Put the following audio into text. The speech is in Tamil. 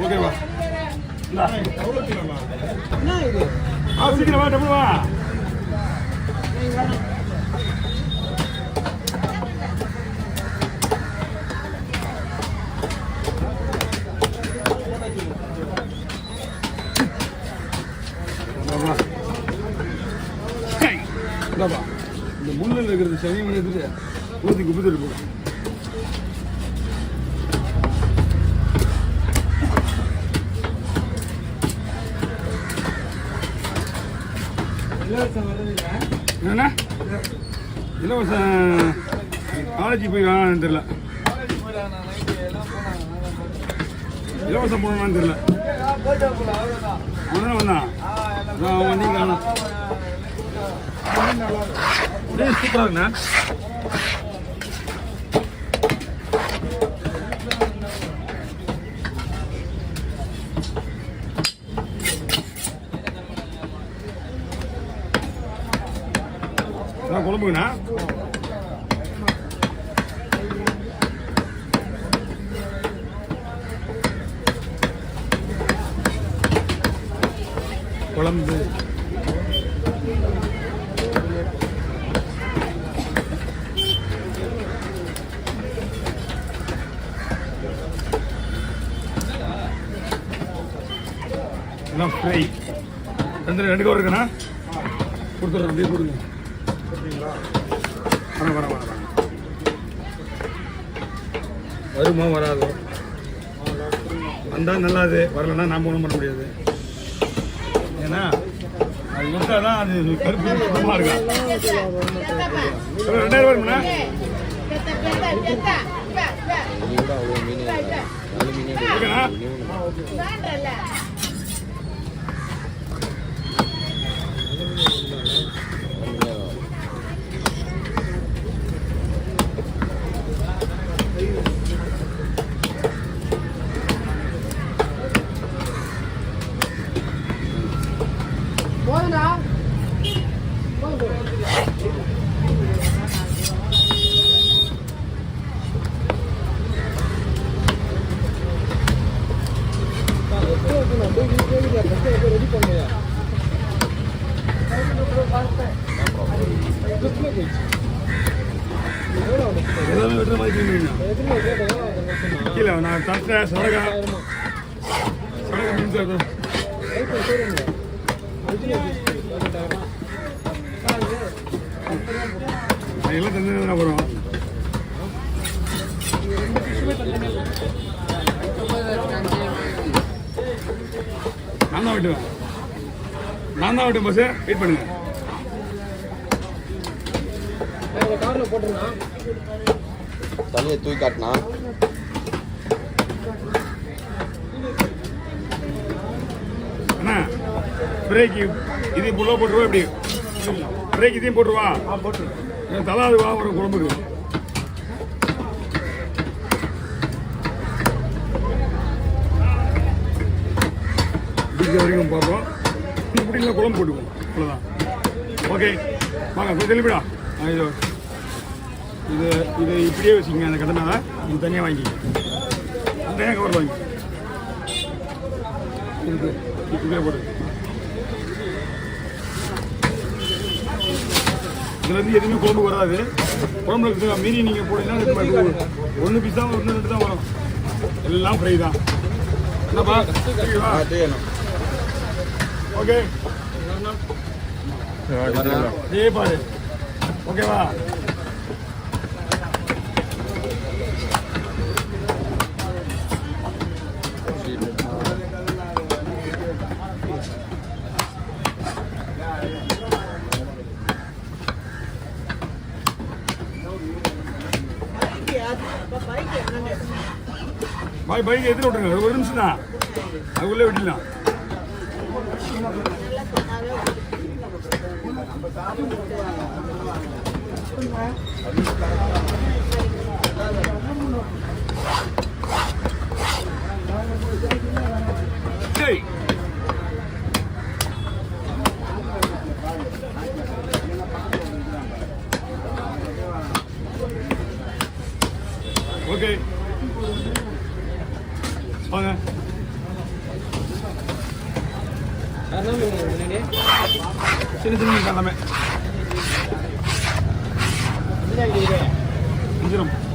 ஓகேவா சீக்கிரம் வா டபுள் வா இந்த முள்ளில் இருக்கிறது சனி எடுத்துட்டு ஊற்றி குப்பிட்டு போகும். என்னண்ணா இலவசம் காலேஜ் போய் வேணான்னு தெரியல, இலவசம் போனான்னு தெரியல. அவன் வந்தான் வந்தீங்க காணும் சூப்பராக இருக்குண்ணா. குழம்புங்கண்ணா குழம்பு எல்லாம் ஃப்ரை ரெண்டு கவர் இருக்குண்ணா கொடுத்துட்றேன். அப்படியே கொடுங்க. வரேன் வருமா வராதோ வந்தால் நல்லாது, வரலன்னா நாம் ஒன்றும் பண்ண முடியாது. ஏன்னா அது விட்டால் தான் அது கருப்பு சுத்தமாக இருக்கா. 2000 வருமாண்ணா ஓகேண்ணா. எல்லாமே வெட்டுற மாதிரி கீழே நான் தட்டை சடகா மீன் சார் எல்லாம் தந்து அப்புறம் நான் தான் வெட்டுவேன் பஸ்ஸை வெயிட் பண்ணுங்க. தலையை தூக்கி காட்டினா அண்ணா பிரேக்கு இதையும் புள்ள போட்டுருவா. எப்படி பிரேக் இதையும் போட்டுருவா தலாது வா ஒரு குழம்புக்கு. பிடிச்ச வரைக்கும் பார்ப்போம். இப்படிலாம் குழம்பு போட்டுக்குவோம் அவ்வளோதான். ஓகே வாங்க போய் தெளிவிடா. இது இப்படியே வச்சுக்கோங்க. அந்த கடனால இது தனியாக வாங்கிக்கோங்க. தனியாக கவர் வாங்கி இதுக்கு இப்படியே போட்டு இதுலேருந்து எதுவுமே குழம்பு வராது. குழம்புல மீறி நீங்கள் போட்டீங்கன்னா 1 பீஸ் தான் 1 2 தான் வரும். எல்லாம் ஃப்ரை தான். என்னப்பா ஓகே பாரு ஓகேவா. பைக் எதிர விட்டுருங்க. ஒரு நிமிஷம் தான் அதுக்குள்ளே விட்டுலாம். ஓகே வாங்க. சின்ன சின்ன மீன் எல்லாமே. 5 ரூபாய்.